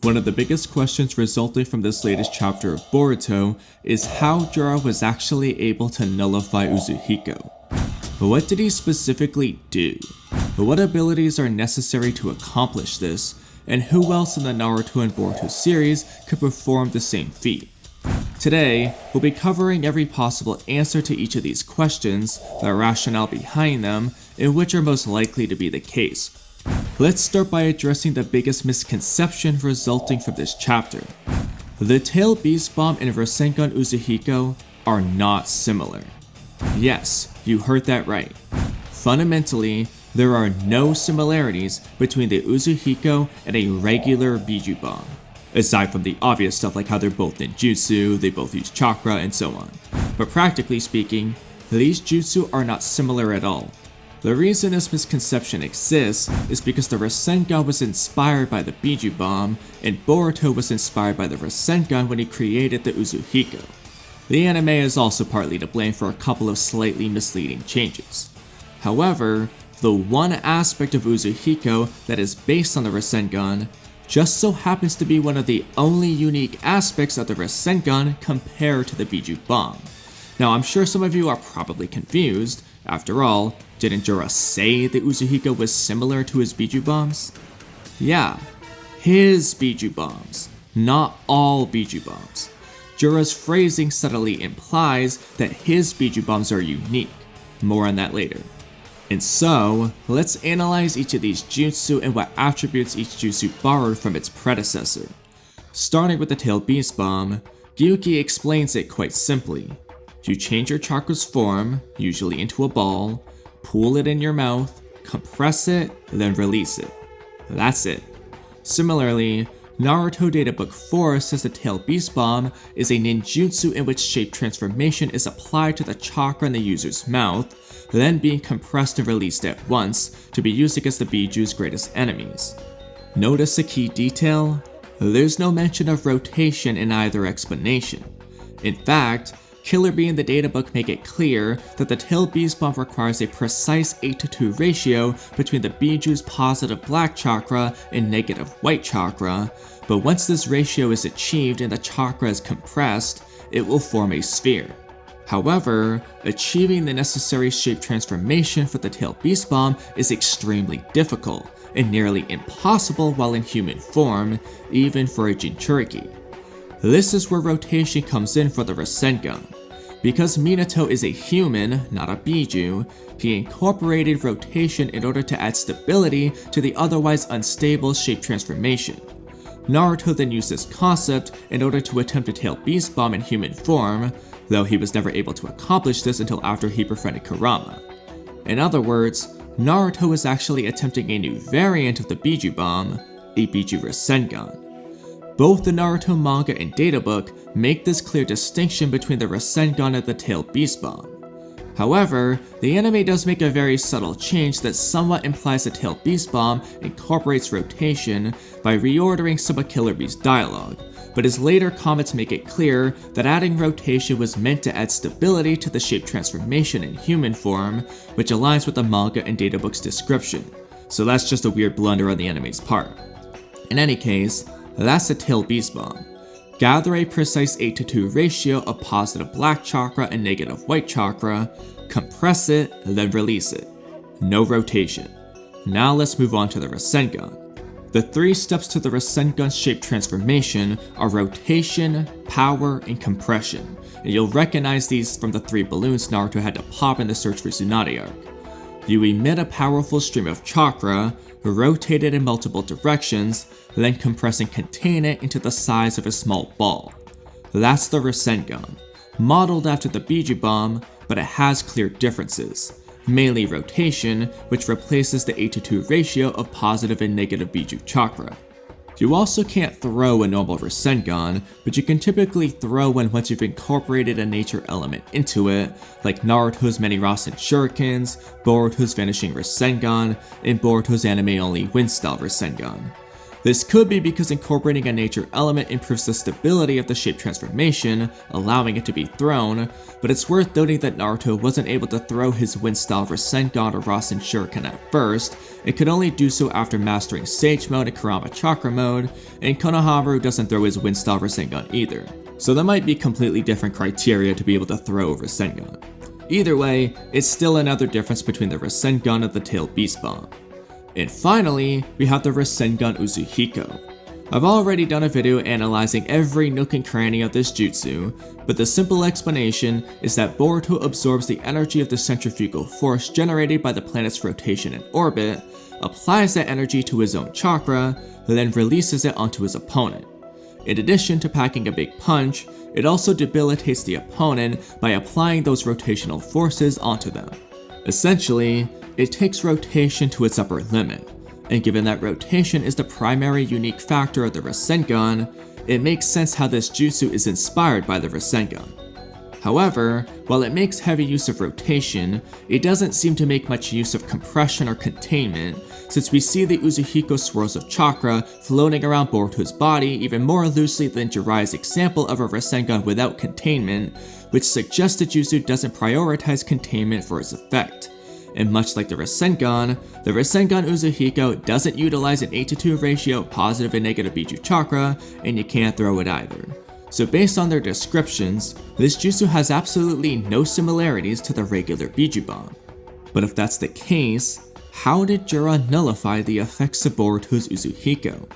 One of the biggest questions resulting from this latest chapter of Boruto is how Jura was actually able to nullify Uzuhiko. What did he specifically do? What abilities are necessary to accomplish this? And who else in the Naruto and Boruto series could perform the same feat? Today, we'll be covering every possible answer to each of these questions, the rationale behind them, and which are most likely to be the case. Let's start by addressing the biggest misconception resulting from this chapter. The Tail Beast Bomb and Rasengan Uzuhiko are not similar. Yes, you heard that right. Fundamentally, there are no similarities between the Uzuhiko and a regular Biju Bomb. Aside from the obvious stuff like how they're both ninjutsu, they both use chakra, and so on. But practically speaking, these jutsu are not similar at all. The reason this misconception exists is because the Rasengan was inspired by the Biju Bomb, and Boruto was inspired by the Rasengan when he created the Uzuhiko. The anime is also partly to blame for a couple of slightly misleading changes. However, the one aspect of Uzuhiko that is based on the Rasengan just so happens to be one of the only unique aspects of the Rasengan compared to the Biju Bomb. Now, I'm sure some of you are probably confused. After all, didn't Jura say the Uzuhiko was similar to his Biju Bombs? Yeah, his Biju Bombs, not all Biju Bombs. Jura's phrasing subtly implies that his Biju Bombs are unique. More on that later. And so, let's analyze each of these jutsu and what attributes each jutsu borrowed from its predecessor. Starting with the Tail Beast Bomb, Gyuki explains it quite simply. You change your chakra's form, usually into a ball, pull it in your mouth, compress it, then release it. That's it. Similarly, Naruto Databook 4 says the Tail Beast Bomb is a ninjutsu in which shape transformation is applied to the chakra in the user's mouth, then being compressed and released at once to be used against the Biju's greatest enemies. Notice a key detail? There's no mention of rotation in either explanation. In fact, Killer Bee and the Databook make it clear that the Tail Beast Bomb requires a precise 8:2 ratio between the Biju's positive black chakra and negative white chakra, but once this ratio is achieved and the chakra is compressed, it will form a sphere. However, achieving the necessary shape transformation for the Tail Beast Bomb is extremely difficult and nearly impossible while in human form, even for a Jinchuriki. This is where rotation comes in for the Rasengan. Because Minato is a human, not a Biju, he incorporated rotation in order to add stability to the otherwise unstable shape transformation. Naruto then used this concept in order to attempt a Tail Beast Bomb in human form, though he was never able to accomplish this until after he befriended Kurama. In other words, Naruto is actually attempting a new variant of the Biju Bomb, a Biju Rasengan. Both the Naruto manga and databook make this clear distinction between the Rasengan and the Tail Beast Bomb. However, the anime does make a very subtle change that somewhat implies the Tail Beast Bomb incorporates rotation by reordering some of Killer Bee's dialogue, but his later comments make it clear that adding rotation was meant to add stability to the shape transformation in human form, which aligns with the manga and databook's description, so that's just a weird blunder on the anime's part. In any case, that's the Tail Beast Bomb. Gather a precise 8:2 ratio of positive black chakra and negative white chakra, compress it, then release it. No rotation. Now let's move on to the Rasengan. The 3 steps to the Rasengan shape transformation are rotation, power, and compression, and you'll recognize these from the 3 balloons Naruto had to pop in the Search for Tsunade arc. You emit a powerful stream of chakra, rotate it in multiple directions, then compress and contain it into the size of a small ball. That's the Rasengan, modeled after the Biju Bomb, but it has clear differences, mainly rotation, which replaces the 8:2 ratio of positive and negative Biju chakra. You also can't throw a normal Rasengan, but you can typically throw one once you've incorporated a nature element into it, like Naruto's many Rasen shurikens, Boruto's vanishing Rasengan, and Boruto's anime-only wind-style Rasengan. This could be because incorporating a nature element improves the stability of the shape transformation, allowing it to be thrown, but it's worth noting that Naruto wasn't able to throw his wind-style Rasengan or Rasen Shuriken at first, and could only do so after mastering Sage Mode and Kurama Chakra Mode, and Konohamaru doesn't throw his wind-style Rasengan either, so there might be completely different criteria to be able to throw a Rasengan. Either way, it's still another difference between the Rasengan and the Tailed Beast Bomb. And finally, we have the Rasengan Uzuhiko. I've already done a video analyzing every nook and cranny of this jutsu, but the simple explanation is that Boruto absorbs the energy of the centrifugal force generated by the planet's rotation and orbit, applies that energy to his own chakra, then releases it onto his opponent. In addition to packing a big punch, it also debilitates the opponent by applying those rotational forces onto them. Essentially, it takes rotation to its upper limit, and given that rotation is the primary unique factor of the Rasengan, it makes sense how this jutsu is inspired by the Rasengan. However, while it makes heavy use of rotation, it doesn't seem to make much use of compression or containment, since we see the Uzuhiko swirls of chakra floating around Boruto's body even more loosely than Jiraiya's example of a Rasengan without containment, which suggests the jutsu doesn't prioritize containment for its effect. And much like the Rasengan Uzuhiko doesn't utilize an 8:2 ratio of positive and negative Biju chakra, and you can't throw it either. So based on their descriptions, this jutsu has absolutely no similarities to the regular Biju bomb. But if that's the case, how did Jura nullify the effects of Boruto's Uzuhiko?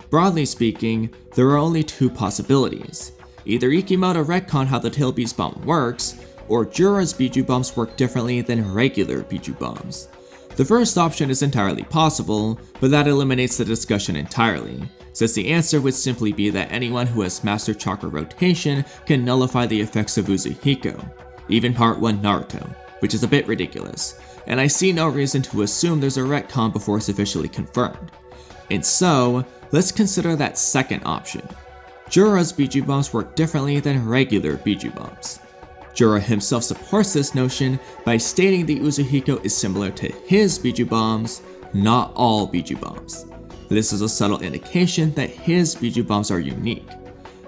Broadly speaking, there are only two possibilities. Either Ikimoto retcon how the Tailed Beast Bomb works, or Jura's Biju bombs work differently than regular Biju bombs. The first option is entirely possible, but that eliminates the discussion entirely, since the answer would simply be that anyone who has mastered chakra rotation can nullify the effects of Uzuhiko, even Part 1 Naruto, which is a bit ridiculous, and I see no reason to assume there's a retcon before it's officially confirmed. And so, let's consider that second option. Jura's Biju bombs work differently than regular Biju bombs. Jura himself supports this notion by stating the Uzuhiko is similar to his Biju bombs, not all Biju bombs. This is a subtle indication that his Biju bombs are unique.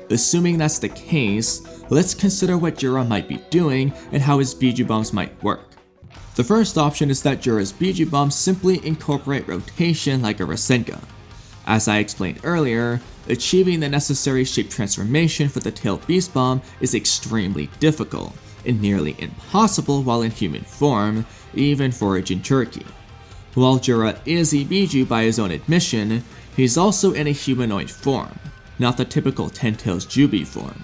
Assuming that's the case, let's consider what Jura might be doing and how his Biju bombs might work. The first option is that Jura's Biju bombs simply incorporate rotation like a Rasengan. As I explained earlier, achieving the necessary shape transformation for the Tailed Beast Bomb is extremely difficult, and nearly impossible while in human form, even for a Jinchuriki. While Jura is a Biju by his own admission, he's also in a humanoid form, not the typical Ten Tails Jubi form.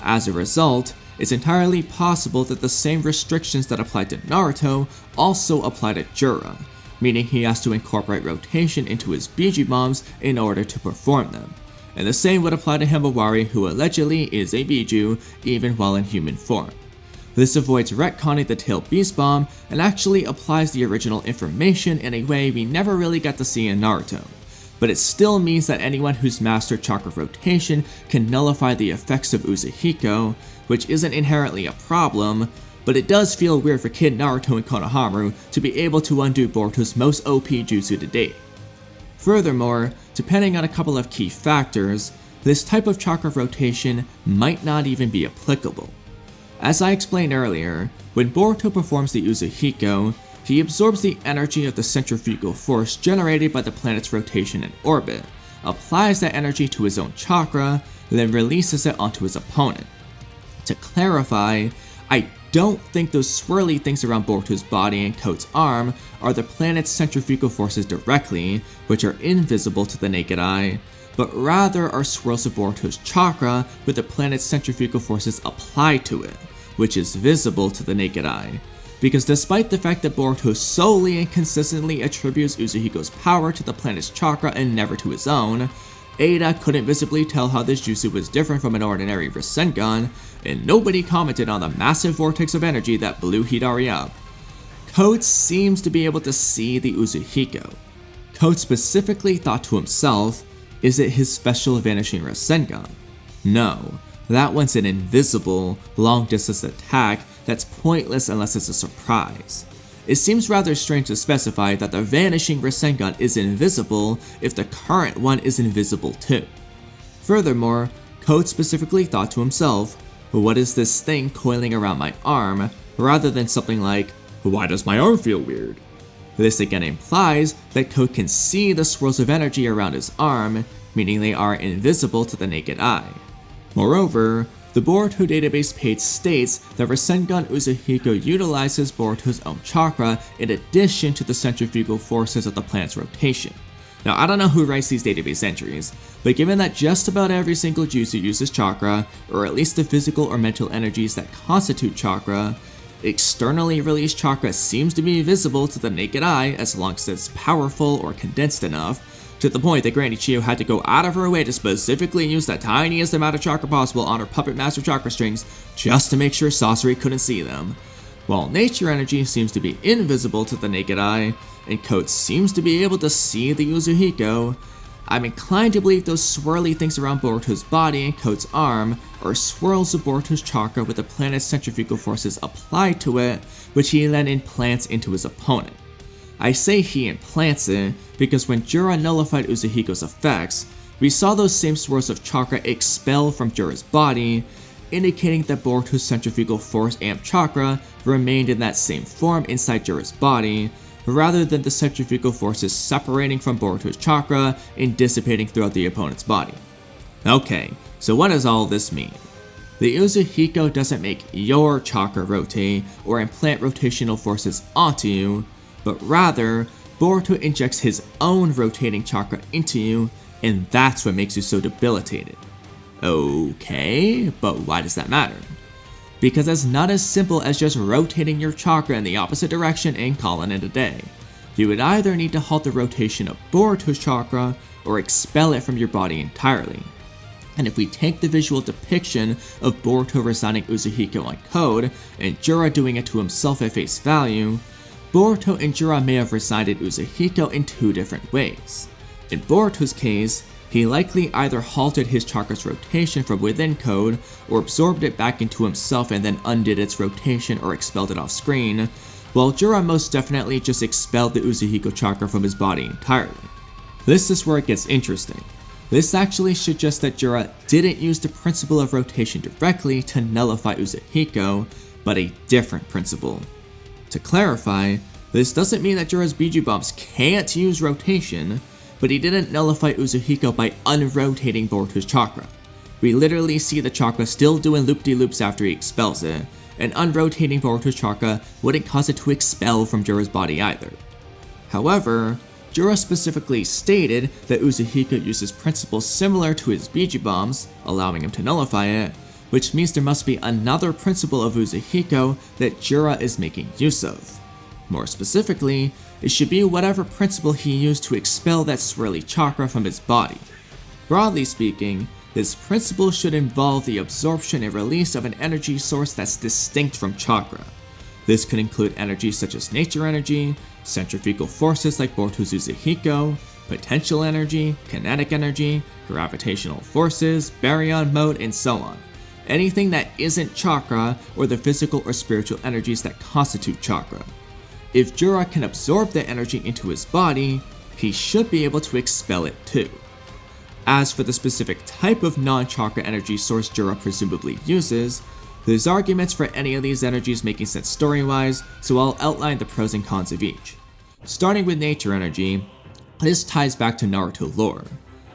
As a result, it's entirely possible that the same restrictions that apply to Naruto also apply to Jura, meaning he has to incorporate rotation into his Biju bombs in order to perform them. And the same would apply to Himawari, who allegedly is a Biju even while in human form. This avoids retconning the Tailed Beast Bomb and actually applies the original information in a way we never really got to see in Naruto. But it still means that anyone who's mastered chakra rotation can nullify the effects of Uzuhiko, which isn't inherently a problem, but it does feel weird for Kid Naruto and Konohamaru to be able to undo Boruto's most OP jutsu to date. Furthermore, depending on a couple of key factors, this type of chakra rotation might not even be applicable. As I explained earlier, when Boruto performs the Uzuhiko, he absorbs the energy of the centrifugal force generated by the planet's rotation and orbit, applies that energy to his own chakra, then releases it onto his opponent. To clarify, I don't think those swirly things around Boruto's body and Coat's arm are the planet's centrifugal forces directly, which are invisible to the naked eye, but rather are swirls of Boruto's chakra with the planet's centrifugal forces applied to it, which is visible to the naked eye. Because despite the fact that Boruto solely and consistently attributes Uzuhiko's power to the planet's chakra and never to his own, Eida couldn't visibly tell how this jutsu was different from an ordinary Rasengan, and nobody commented on the massive vortex of energy that blew Hidari up. Coat seems to be able to see the Uzuhiko. Coat specifically thought to himself, is it his special vanishing Rasengan? No, that one's an invisible, long-distance attack that's pointless unless it's a surprise. It seems rather strange to specify that the vanishing Rasengan is invisible if the current one is invisible too. Furthermore, Code specifically thought to himself, what is this thing coiling around my arm, rather than something like, why does my arm feel weird? This again implies that Code can see the swirls of energy around his arm, meaning they are invisible to the naked eye. Moreover, the Boruto database page states that Rasengan Uzuhiko utilizes Boruto's own chakra in addition to the centrifugal forces of the planet's rotation. Now, I don't know who writes these database entries, but given that just about every single jutsu uses chakra, or at least the physical or mental energies that constitute chakra, externally released chakra seems to be visible to the naked eye as long as it's powerful or condensed enough, to the point that Granny Chiyo had to go out of her way to specifically use the tiniest amount of chakra possible on her Puppet Master chakra strings just to make sure Sasori couldn't see them. While nature energy seems to be invisible to the naked eye, and Code seems to be able to see the Uzuhiko, I'm inclined to believe those swirly things around Boruto's body and Code's arm are swirls of Boruto's chakra with the planet's centrifugal forces applied to it, which he then implants into his opponent. I say he implants it because when Jura nullified Uzuhiko's effects, we saw those same swirls of chakra expel from Jura's body, indicating that Boruto's centrifugal force amp chakra remained in that same form inside Jura's body, rather than the centrifugal forces separating from Boruto's chakra and dissipating throughout the opponent's body. Okay, so what does all this mean? The Uzuhiko doesn't make your chakra rotate or implant rotational forces onto you, but rather, Boruto injects his own rotating chakra into you, and that's what makes you so debilitated. Okay, but why does that matter? Because it's not as simple as just rotating your chakra in the opposite direction and calling it a day. You would either need to halt the rotation of Boruto's chakra, or expel it from your body entirely. And if we take the visual depiction of Boruto resigning Uzuhiko on Code, and Jura doing it to himself at face value, Boruto and Jura may have resigned Uzuhiko in two different ways. In Boruto's case, he likely either halted his chakra's rotation from within Code, or absorbed it back into himself and then undid its rotation or expelled it off screen, while Jura most definitely just expelled the Uzuhiko chakra from his body entirely. This is where it gets interesting. This actually suggests that Jura didn't use the principle of rotation directly to nullify Uzuhiko, but a different principle. To clarify, this doesn't mean that Jura's Biju bombs can't use rotation, but he didn't nullify Uzuhiko by unrotating Boruto's chakra. We literally see the chakra still doing loop-de-loops after he expels it, and unrotating Boruto's chakra wouldn't cause it to expel from Jura's body either. However, Jura specifically stated that Uzuhiko uses principles similar to his Biju bombs, allowing him to nullify it, which means there must be another principle of Uzuhiko that Jura is making use of. More specifically, it should be whatever principle he used to expel that swirly chakra from his body. Broadly speaking, this principle should involve the absorption and release of an energy source that's distinct from chakra. This could include energy such as nature energy, centrifugal forces like Boruto's Uzuhiko, potential energy, kinetic energy, gravitational forces, baryon mode, and so on. Anything that isn't chakra or the physical or spiritual energies that constitute chakra. If Jura can absorb that energy into his body, he should be able to expel it too. As for the specific type of non-chakra energy source Jura presumably uses, there's arguments for any of these energies making sense story-wise, so I'll outline the pros and cons of each. Starting with nature energy, this ties back to Naruto lore.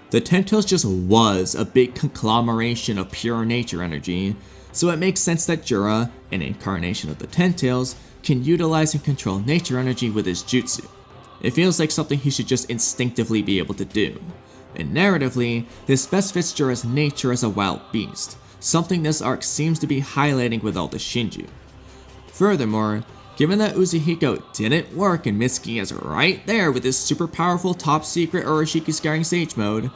The Ten-Tails just was a big conglomeration of pure nature energy, so it makes sense that Jura, an incarnation of the Ten-Tails, can utilize and control nature energy with his jutsu. It feels like something he should just instinctively be able to do. And narratively, this best fits Jura's nature as a wild beast, something this arc seems to be highlighting with all the Shinju. Furthermore, given that Uzuhiko didn't work and Mitsuki is right there with his super powerful top secret Urashiki scaring sage mode,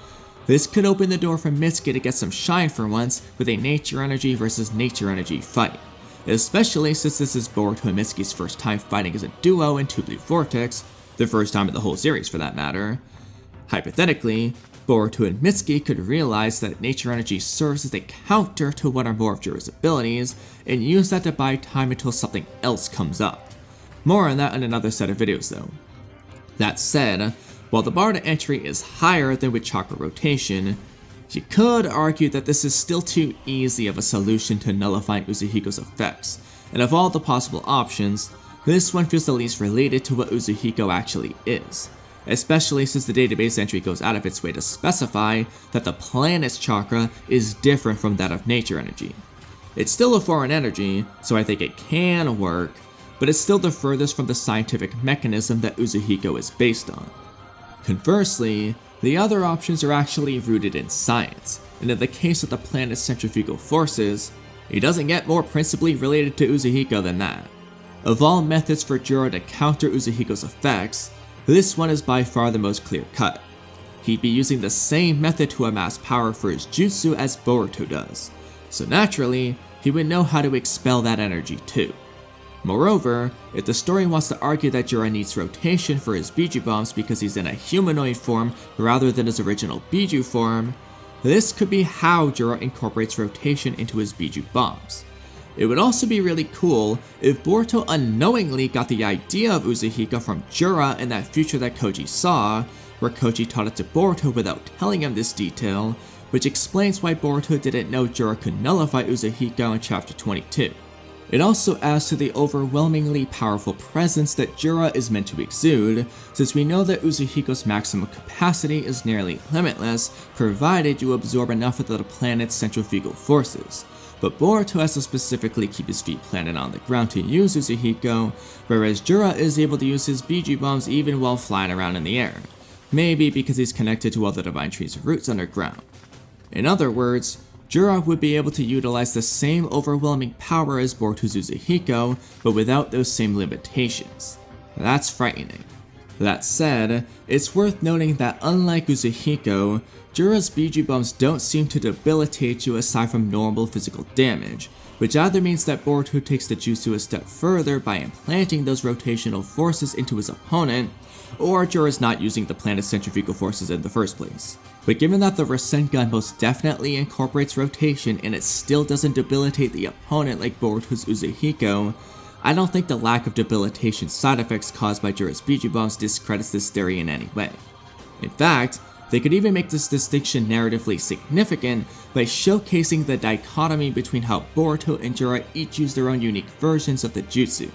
this could open the door for Mitsuki to get some shine for once with a nature energy versus nature energy fight, especially since this is Boruto and Mitsuki's first time fighting as a duo in Two Blue Vortex, the first time in the whole series for that matter. Hypothetically, Boruto and Mitsuki could realize that nature energy serves as a counter to one or more of Jura's abilities, and use that to buy time until something else comes up. More on that in another set of videos though. That said, while the bar to entry is higher than with chakra rotation, you could argue that this is still too easy of a solution to nullifying Uzuhiko's effects, and of all the possible options, this one feels the least related to what Uzuhiko actually is, especially since the database entry goes out of its way to specify that the planet's chakra is different from that of nature energy. It's still a foreign energy, so I think it can work, but it's still the furthest from the scientific mechanism that Uzuhiko is based on. Conversely, the other options are actually rooted in science, and in the case of the planet's centrifugal forces, it doesn't get more principally related to Uzuhiko than that. Of all methods for Jura to counter Uzuhiko's effects, this one is by far the most clear-cut. He'd be using the same method to amass power for his jutsu as Boruto does, so naturally, he would know how to expel that energy too. Moreover, if the story wants to argue that Jura needs rotation for his Biju bombs because he's in a humanoid form rather than his original Biju form, this could be how Jura incorporates rotation into his Biju bombs. It would also be really cool if Boruto unknowingly got the idea of Uzuhiko from Jura in that future that Koji saw, where Koji taught it to Boruto without telling him this detail, which explains why Boruto didn't know Jura could nullify Uzuhiko in chapter 22. It also adds to the overwhelmingly powerful presence that Jura is meant to exude, since we know that Uzuhiko's maximum capacity is nearly limitless, provided you absorb enough of the planet's centrifugal forces. But Boruto has to specifically keep his feet planted on the ground to use Uzuhiko, whereas Jura is able to use his Biju bombs even while flying around in the air. Maybe because he's connected to all the Divine Tree's roots underground. In other words, Jura would be able to utilize the same overwhelming power as Boruto's Uzuhiko, but without those same limitations. That's frightening. That said, it's worth noting that unlike Uzuhiko, Jura's Biju bombs don't seem to debilitate you aside from normal physical damage, which either means that Boruto takes the jutsu a step further by implanting those rotational forces into his opponent, or Jura's not using the planet's centrifugal forces in the first place. But given that the Rasengan most definitely incorporates rotation and it still doesn't debilitate the opponent like Boruto's Uzuhiko, I don't think the lack of debilitation side effects caused by Jura's Biju bombs discredits this theory in any way. In fact, they could even make this distinction narratively significant by showcasing the dichotomy between how Boruto and Jura each use their own unique versions of the jutsu.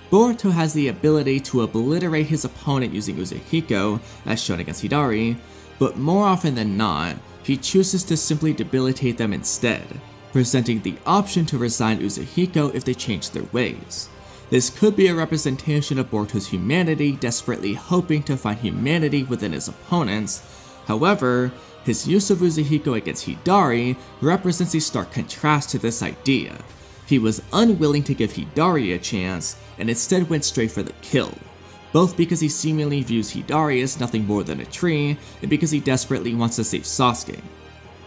Boruto has the ability to obliterate his opponent using Uzuhiko, as shown against Hidari, but more often than not, he chooses to simply debilitate them instead, presenting the option to resign Uzuhiko if they change their ways. This could be a representation of Boruto's humanity desperately hoping to find humanity within his opponents. However, his use of Uzuhiko against Hidari represents a stark contrast to this idea. He was unwilling to give Hidari a chance, and instead went straight for the kill, both because he seemingly views Hidari as nothing more than a tree, and because he desperately wants to save Sasuke.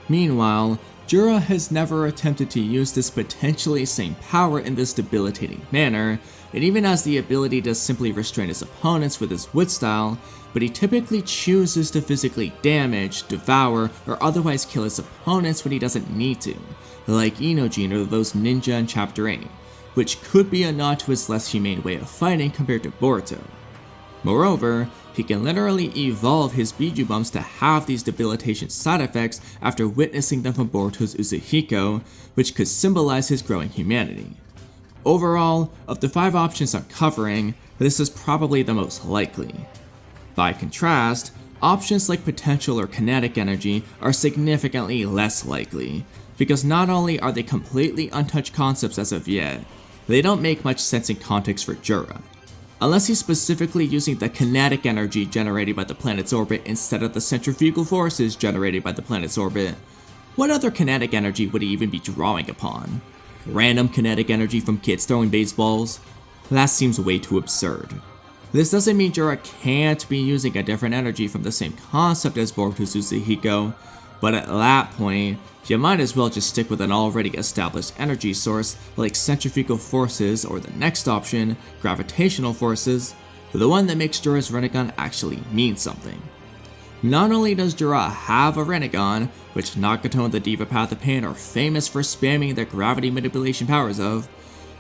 Meanwhile, Jura has never attempted to use this potentially same power in this debilitating manner, and even has the ability to simply restrain his opponents with his wood style, but he typically chooses to physically damage, devour, or otherwise kill his opponents when he doesn't need to, like Inojin or those ninja in chapter 8, which could be a nod to his less humane way of fighting compared to Boruto. Moreover, he can literally evolve his Biju bombs to have these debilitation side effects after witnessing them from Boruto's Uzuhiko, which could symbolize his growing humanity. Overall, of the 5 options I'm covering, this is probably the most likely. By contrast, options like potential or kinetic energy are significantly less likely, because not only are they completely untouched concepts as of yet, they don't make much sense in context for Jura. Unless he's specifically using the kinetic energy generated by the planet's orbit instead of the centrifugal forces generated by the planet's orbit, what other kinetic energy would he even be drawing upon? Random kinetic energy from kids throwing baseballs? That seems way too absurd. This doesn't mean Jura can't be using a different energy from the same concept as Boruto's Uzuhiko, but at that point, you might as well just stick with an already established energy source like centrifugal forces, or the next option, gravitational forces, the one that makes Jura's Rasengan actually mean something. Not only does Jura have a Rasengan, which Nagato and the Diva Path of Pain are famous for spamming their gravity manipulation powers of,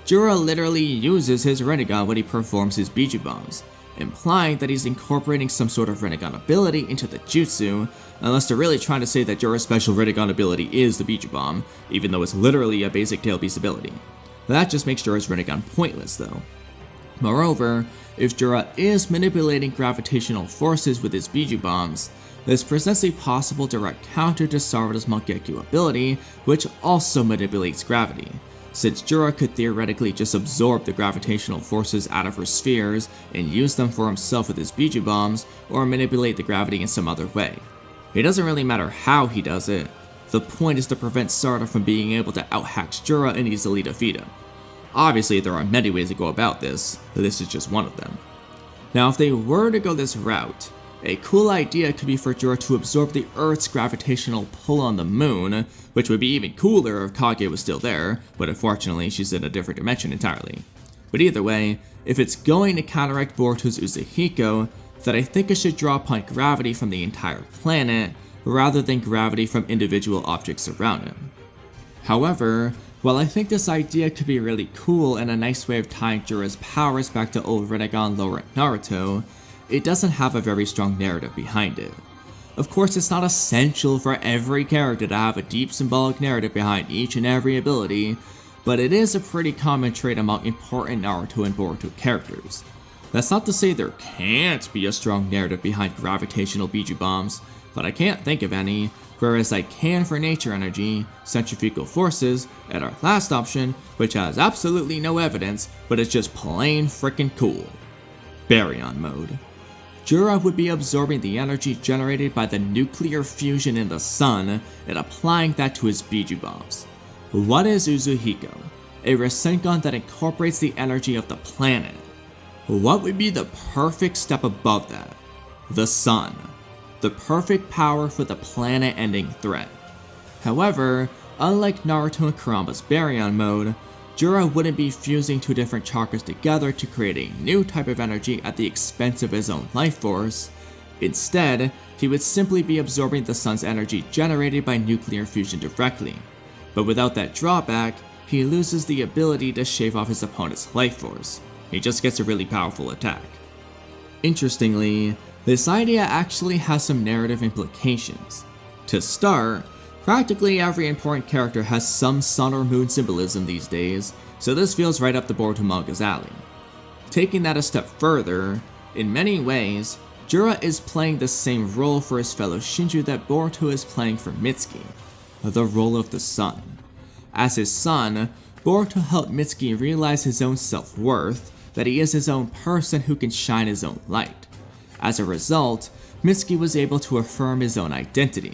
Jura literally uses his Rasengan when he performs his Biju bombs, implying that he's incorporating some sort of Rasengan ability into the jutsu, unless they're really trying to say that Jura's special Rasengan ability is the Biju bomb, even though it's literally a basic tailpiece ability. That just makes Jura's Rasengan pointless though. Moreover, if Jura is manipulating gravitational forces with his Biju bombs, this presents a possible direct counter to Sarada's Mangekyo ability, which also manipulates gravity, since Jura could theoretically just absorb the gravitational forces out of her spheres and use them for himself with his Biju bombs, or manipulate the gravity in some other way. It doesn't really matter how he does it, the point is to prevent Sarada from being able to out-hack Jura and easily defeat him. Obviously there are many ways to go about this, but this is just one of them. Now if they were to go this route, a cool idea could be for Jura to absorb the Earth's gravitational pull on the moon, which would be even cooler if Kage was still there, but unfortunately she's in a different dimension entirely. But either way, if it's going to counteract Boruto's Uzuhiko, then I think it should draw upon gravity from the entire planet, rather than gravity from individual objects around him. However, while I think this idea could be really cool and a nice way of tying Jura's powers back to old Rasengan lore in Naruto, it doesn't have a very strong narrative behind it. Of course, it's not essential for every character to have a deep symbolic narrative behind each and every ability, but it is a pretty common trait among important Naruto and Boruto characters. That's not to say there can't be a strong narrative behind gravitational Biju bombs, but I can't think of any, whereas I can for nature energy, centrifugal forces, and our last option, which has absolutely no evidence, but it's just plain frickin' cool. Baryon mode. Jura would be absorbing the energy generated by the nuclear fusion in the sun and applying that to his Biju bombs. What is Uzuhiko? A Rasengan that incorporates the energy of the planet. What would be the perfect step above that? The sun. The perfect power for the planet-ending threat. However, unlike Naruto and Kurama's Baryon mode, Jura wouldn't be fusing two different chakras together to create a new type of energy at the expense of his own life force. Instead, he would simply be absorbing the sun's energy generated by nuclear fusion directly. But without that drawback, he loses the ability to shave off his opponent's life force. He just gets a really powerful attack. Interestingly, this idea actually has some narrative implications. To start, practically every important character has some sun or moon symbolism these days, so this feels right up the Boruto manga's alley. Taking that a step further, in many ways, Jura is playing the same role for his fellow Shinju that Boruto is playing for Mitsuki, the role of the sun. As his son, Boruto helped Mitsuki realize his own self-worth, that he is his own person who can shine his own light. As a result, Mitsuki was able to affirm his own identity.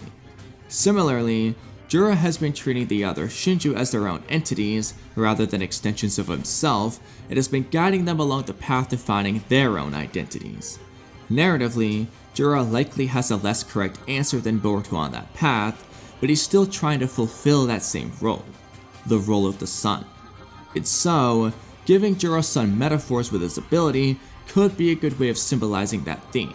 Similarly, Jura has been treating the other Shinju as their own entities rather than extensions of himself, and has been guiding them along the path to finding their own identities. Narratively, Jura likely has a less correct answer than Boruto on that path, but he's still trying to fulfill that same role, the role of the sun. And so, giving Jura sun metaphors with his ability could be a good way of symbolizing that theme.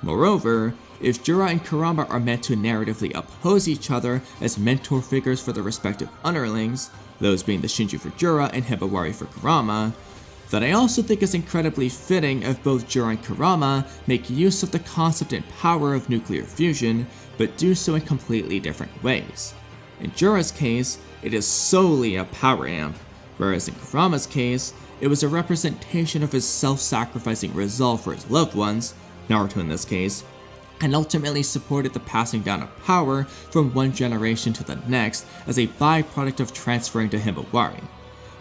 Moreover, if Jura and Kurama are meant to narratively oppose each other as mentor figures for the respective underlings, those being the Shinju for Jura and Hibawari for Kurama, then I also think it's incredibly fitting if both Jura and Kurama make use of the concept and power of nuclear fusion, but do so in completely different ways. In Jura's case, it is solely a power amp, whereas in Kurama's case, it was a representation of his self-sacrificing resolve for his loved ones, Naruto in this case, and ultimately supported the passing down of power from one generation to the next as a byproduct of transferring to Hibawari.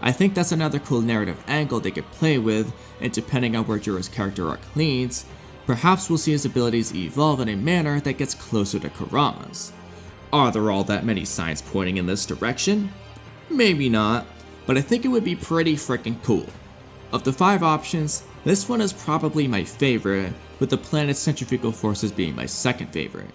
I think that's another cool narrative angle they could play with, and depending on where Jura's character arc leads, perhaps we'll see his abilities evolve in a manner that gets closer to Kurama's. Are there all that many signs pointing in this direction? Maybe not, but I think it would be pretty freaking cool. Of the 5 options, this one is probably my favorite, with the planet's centrifugal forces being my second favorite.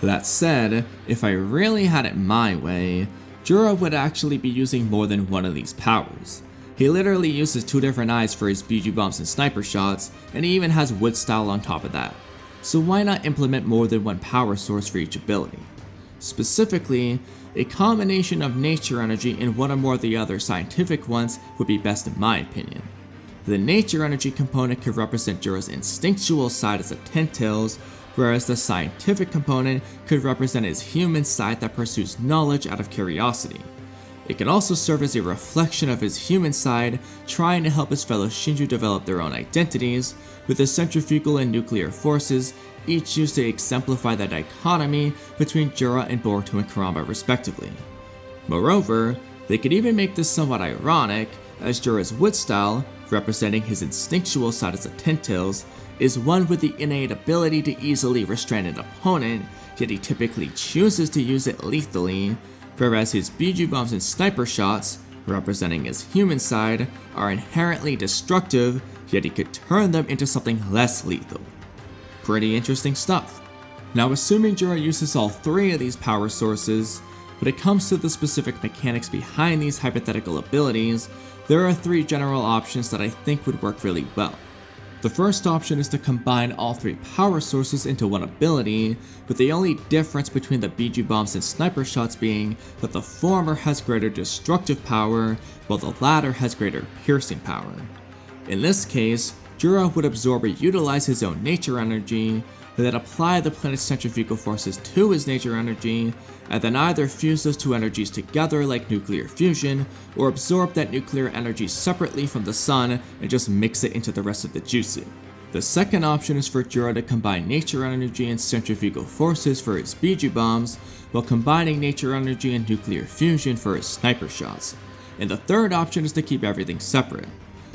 That said, if I really had it my way, Jura would actually be using more than one of these powers. He literally uses 2 different eyes for his Biju bombs and sniper shots, and he even has wood style on top of that. So why not implement more than one power source for each ability? Specifically, a combination of nature energy and one or more of the other scientific ones would be best in my opinion. The nature energy component could represent Jura's instinctual side as a Ten-Tails, whereas the scientific component could represent his human side that pursues knowledge out of curiosity. It can also serve as a reflection of his human side, trying to help his fellow Shinju develop their own identities, with the centrifugal and nuclear forces each used to exemplify the dichotomy between Jura and Boruto and Kurama respectively. Moreover, they could even make this somewhat ironic, as Jura's wood style, representing his instinctual side as a Ten-Tails, is one with the innate ability to easily restrain an opponent, yet he typically chooses to use it lethally, whereas his Biju bombs and sniper shots, representing his human side, are inherently destructive, yet he could turn them into something less lethal. Pretty interesting stuff. Now, assuming Jura uses all three of these power sources, when it comes to the specific mechanics behind these hypothetical abilities, there are three general options that I think would work really well. The first option is to combine all three power sources into one ability, with the only difference between the Biju bombs and sniper shots being that the former has greater destructive power, while the latter has greater piercing power. In this case, Jura would absorb or utilize his own nature energy, and then apply the planet's centrifugal forces to his nature energy, and then either fuse those two energies together like nuclear fusion, or absorb that nuclear energy separately from the sun and just mix it into the rest of the jutsu. The second option is for Jura to combine nature energy and centrifugal forces for his Biju bombs, while combining nature energy and nuclear fusion for his sniper shots. And the third option is to keep everything separate.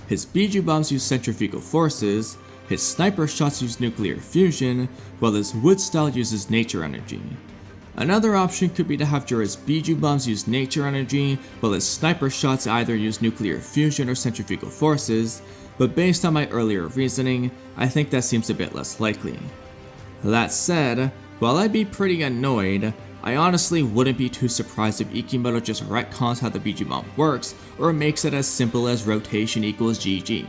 His Biju bombs use centrifugal forces, his sniper shots use nuclear fusion, while his wood style uses nature energy. Another option could be to have Jura's Biju bombs use nature energy, while his sniper shots either use nuclear fusion or centrifugal forces, but based on my earlier reasoning, I think that seems a bit less likely. That said, while I'd be pretty annoyed, I honestly wouldn't be too surprised if Ikimoto just retcons how the Biju bomb works, or makes it as simple as rotation equals GG.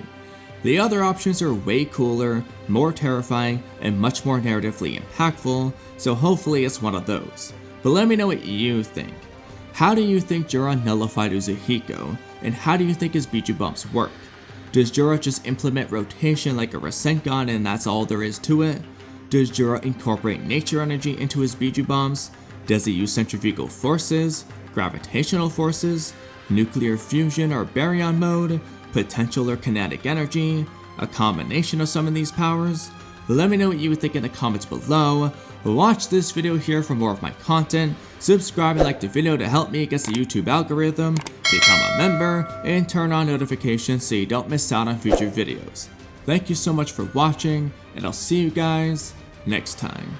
The other options are way cooler, more terrifying, and much more narratively impactful, so hopefully it's one of those. But let me know what you think. How do you think Jura nullified Uzuhiko, and how do you think his Biju bombs work? Does Jura just implement rotation like a Rasengan and that's all there is to it? Does Jura incorporate nature energy into his Biju bombs? Does he use centrifugal forces, gravitational forces, nuclear fusion or baryon mode, potential or kinetic energy, a combination of some of these powers? Let me know what you think in the comments below. Watch this video here for more of my content, subscribe and like the video to help me against the YouTube algorithm, become a member, and turn on notifications so you don't miss out on future videos. Thank you so much for watching, and I'll see you guys next time.